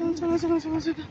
চলো চলো চলো চলো।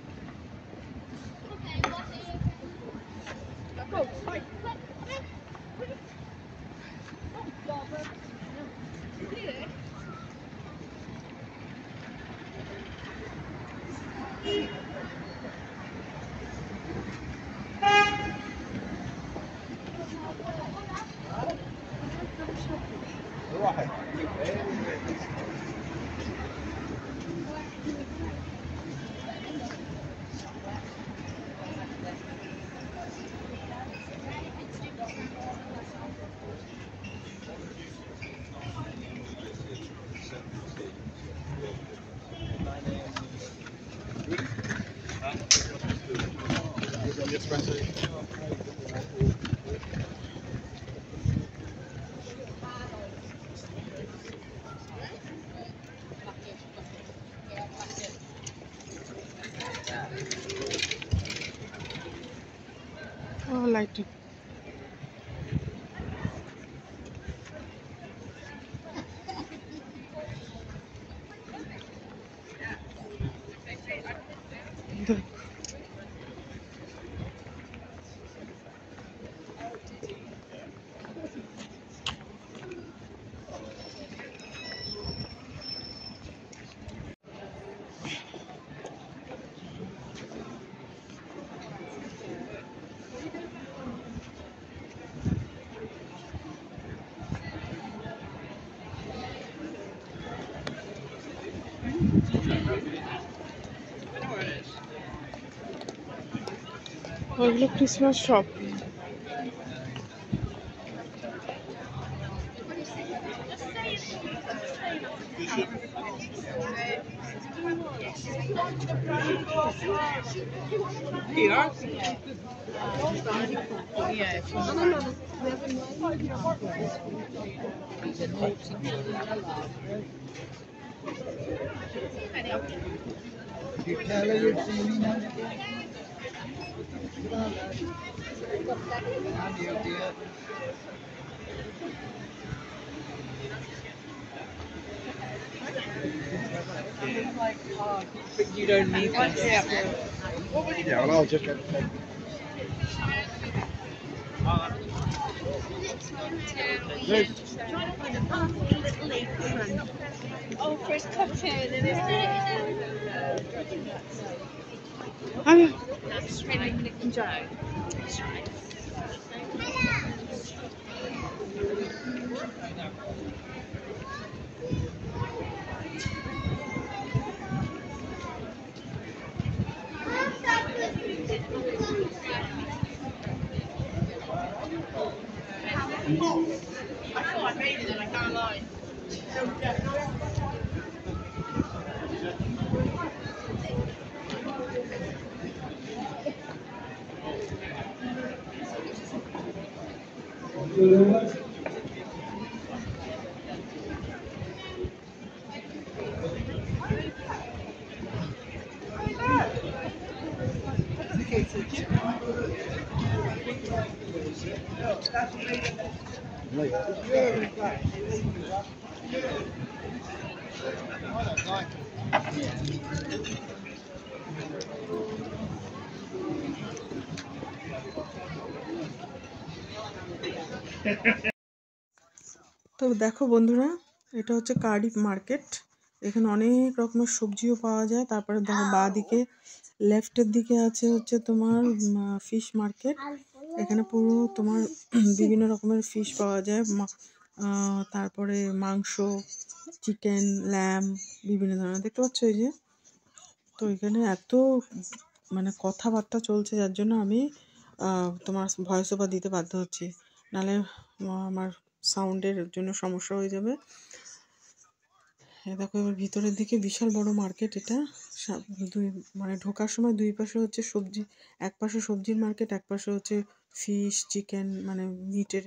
Oh, lighting. ওইগুলো Christmas shop. You don't need that. Yeah, well, I'll just get Oh, first cocktail and then that's really Nick and Joe. That's right. I thought I made it and I can't lie. তো দেখো বন্ধুরা, এটা হচ্ছে Cardiff market. এখানে অনেক রকমের সবজিও পাওয়া যায়। তারপরে দেখো বাঁদিকে লেফটের দিকে আছে হচ্ছে তোমার ফিশ মার্কেট। এখানে পুরো তোমার বিভিন্ন রকমের ফিশ পাওয়া যায়। তারপরে মাংস, চিকেন, ল্যাম, বিভিন্ন ধরনের দেখতে পাচ্ছ এই যে। তো এখানে এত মানে কথাবার্তা চলছে, যার জন্য আমি তোমার ভয়েস ওভার দিতে বাধ্য হচ্ছি, নাহলে আমার সাউন্ডের জন্য সমস্যা হয়ে যাবে। দেখো এবার ভিতরের দিকে বিশাল বড় মার্কেট এটা। দুই মানে ঢোকার সময় দুই পাশে হচ্ছে সবজি, এক পাশে সবজির মার্কেট, এক পাশে হচ্ছে ফিশ, চিকেন মানে মিটের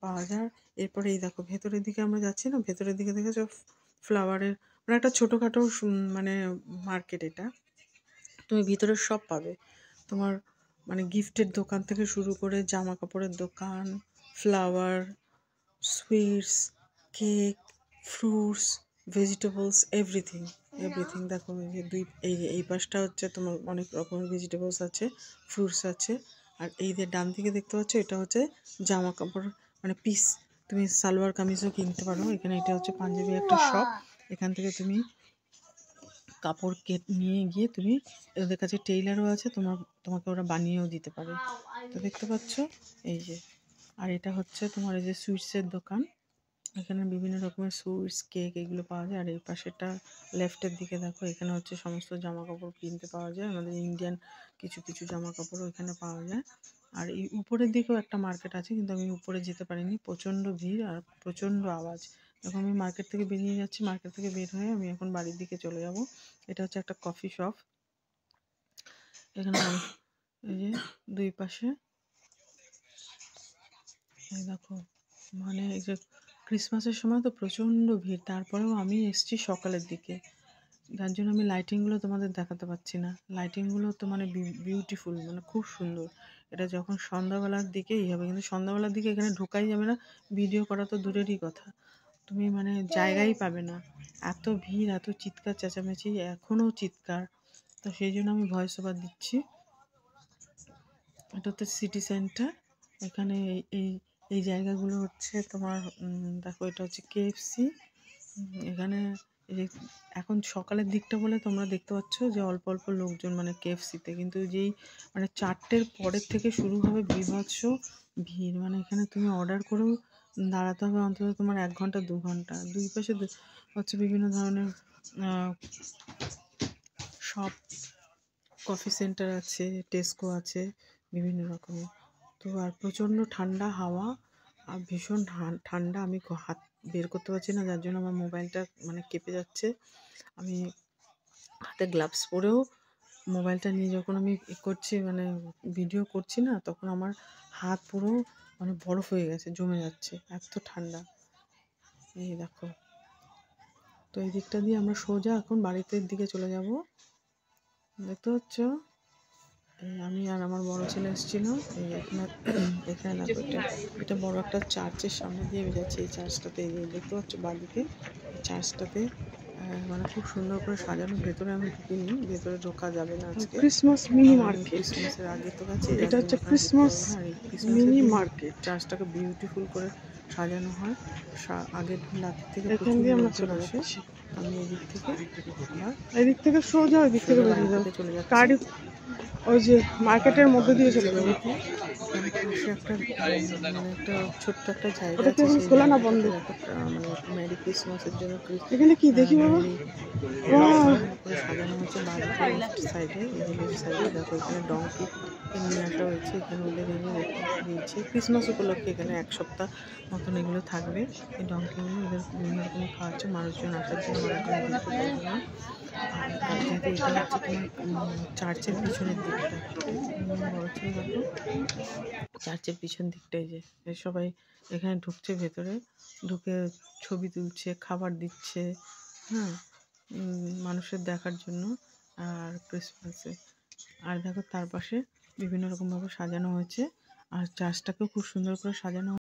পাওয়া যায়। এরপরে এই দেখো ভেতরের দিকে আমরা যাচ্ছি না, ভেতরের দিকে দেখেছো ফ্লাওয়ারের মানে একটা ছোটোখাটো মানে মার্কেট এটা। তুমি ভিতরে সব পাবে, তোমার মানে গিফটের দোকান থেকে শুরু করে জামা কাপড়ের দোকান, flower, sweets, cake, fruits, vegetables, everything everything দেখো, এই যে এই পাশটা হচ্ছে তোমার অনেক রকমের ভেজিটেবলস আছে, ফ্রুটস আছে। আর এই যে ডান দিকে দেখতে পাচ্ছ, এটা হচ্ছে জামা কাপড়, মানে পিস, তুমি সালোয়ার কামিজও কিনতে পারো এখানে। এটা হচ্ছে পাঞ্জাবি একটা শপ। এখান থেকে তুমি কাপড় নিয়ে গিয়ে তুমি, ওদের কাছে টেইলারও আছে, তোমাকে ওরা বানিয়েও দিতে পারে। তো দেখতে পাচ্ছ এই যে। আর এটা হচ্ছে তোমার এই যে সুইটসের দোকান। এখানে বিভিন্ন রকমের সুইটস, কেক এগুলো পাওয়া যায়। আর এই পাশেটা লেফটের দিকে দেখো, এখানে হচ্ছে সমস্ত জামা কাপড় কিনতে পাওয়া যায়, আমাদের ইন্ডিয়ান কিছু কিছু জামা কাপড়ও এখানে পাওয়া যায়। আর এই উপরের দিকেও একটা মার্কেট আছে, কিন্তু আমি উপরে যেতে পারিনি, প্রচণ্ড ভিড় আর প্রচণ্ড আওয়াজ। এখন আমি মার্কেট থেকে বেরিয়ে যাচ্ছি, মার্কেট থেকে বের হয়ে আমি এখন বাড়ির দিকে চলে যাব। এটা হচ্ছে একটা কফি শপ। এখানে এই যে দুই পাশে এই দেখো, মানে এই যে ক্রিসমাসের সময় তো প্রচণ্ড ভিড়, তারপরেও আমি এসেছি সকালের দিকে, যার জন্য আমি লাইটিংগুলো তোমাদের দেখাতে পারছি না। লাইটিংগুলো তো মানে বিউটিফুল, মানে খুব সুন্দর। এটা যখন সন্ধ্যাবেলার দিকেই হবে, কিন্তু সন্ধ্যাবেলার দিকে এখানে ঢোকাই যাবে না, ভিডিও করা তো দূরেরই কথা, তুমি মানে জায়গাই পাবে না, এত ভিড়, এত চিৎকার চেঁচামেচি, এখনও চিৎকার। তো সেই জন্য আমি ভয়েস ওভার দিচ্ছি। এটা হচ্ছে সিটি সেন্টার। এখানে এই এই জায়গাগুলো হচ্ছে তোমার, দেখো এটা হচ্ছে কেএফসি। এখানে এখন সকালের দিকটা বলে তোমরা দেখতে পাচ্ছ যে অল্প অল্প লোকজন মানে কেএফসিতে, কিন্তু যেই মানে 4টের পরের থেকে শুরু হবে বীভৎস ভিড়। মানে এখানে তুমি অর্ডার করেও দাঁড়াতে হবে অন্তত তোমার 1 ঘন্টা 2 ঘন্টা। দুই পাশে হচ্ছে বিভিন্ন ধরনের শপ, কফি সেন্টার আছে, টেস্কো আছে, বিভিন্ন রকমের। তো আর প্রচণ্ড ঠান্ডা হাওয়া, আর ভীষণ ঠান্ডা, আমি হাত বের করতে পারছি না, যার জন্য আমার মোবাইলটা মানে কেঁপে যাচ্ছে। আমি হাতে গ্লাভস পরেও মোবাইলটা নিয়ে যখন আমি করছি, মানে ভিডিও করছি না, তখন আমার হাত পুরো মানে বরফ হয়ে গেছে, জমে যাচ্ছে, এত ঠান্ডা। এই দেখো, তো এই দিকটা দিয়ে আমরা সোজা এখন বাড়িতে দিকে চলে যাব। দেখতে পাচ্ছ, আমি আর আমার বড় ছেলে এসেছিল। এই এখানে দেখো, এটা বড় একটা চার্চের সামনে দিয়ে যাচ্ছে। এই চার্চটাতে দেখতে পাচ্ছ বাঁদিকে, এই চার্চটাতে মানে খুব সুন্দর করে সাজানো। ভেতরে আমি ঢুকিনি, ভেতরে ঢোকা যাবে না আজকে, ক্রিসমাস মিনি মার্কেট। ক্রিসমাসের আগে তো গেছে, এটা হচ্ছে ক্রিসমাস মিনি মার্কেট। চার্চটাকে বিউটিফুল করে সাজানো হয়। আগের রাত থেকে এখান প্রচুর দিয়ে আমরা লোকজন চলে আসে। যাচ্ছি, আমি এদিক থেকে আবার এদিক থেকে সোজা ওই দিক থেকে বেরিয়ে যাবো, চলে যাচ্ছি। কার্ডিফ ওই যে মার্কেটের মধ্যে দিয়ে চলে যাবো। এখানে পাশে একটা মানে একটা ছোট্ট একটা জায়গা ওটা কি আছে, এখন সেই খোলা না জায়গাটাতে বন্ধ? দেখো মানে মেরি ক্রিসমাসের জন্য এখানে কি দেখি বাবা? করে সাজানো হয়েছে। বাড়িতে লেফট সাইডে, এই যে লেফট সাইডে দেখো, এখানে ডঙ্কি নিয়ে আসা হয়েছে, এখানে ওদের এনে দিয়েছে ক্রিসমাস উপলক্ষে। এখানে 1 সপ্তাহ মতন এগুলো থাকবে, এই ডঙ্কিগুলো ওদের বিভিন্ন রকম খাওয়াচ্ছে মানুষজন আসার জন্য, মানুষজন দেখতে পাওয়ার জন্য। আর যেহেতু এটা হচ্ছে তোমার চার্চের পিছনের দিকটা, বড় ছিল দেখো, চার্চের পিছন দিকটাই যে সবাই এখানে ঢুকছে, ভেতরে ঢুকে ছবি তুলছে, খাবার দিচ্ছে, হ্যাঁ, মানুষের দেখার জন্য। আর ক্রিসমাসে আর দেখো তার পাশে বিভিন্ন রকমভাবে সাজানো হয়েছে, আর চার্চটাকেও খুব সুন্দর করে সাজানো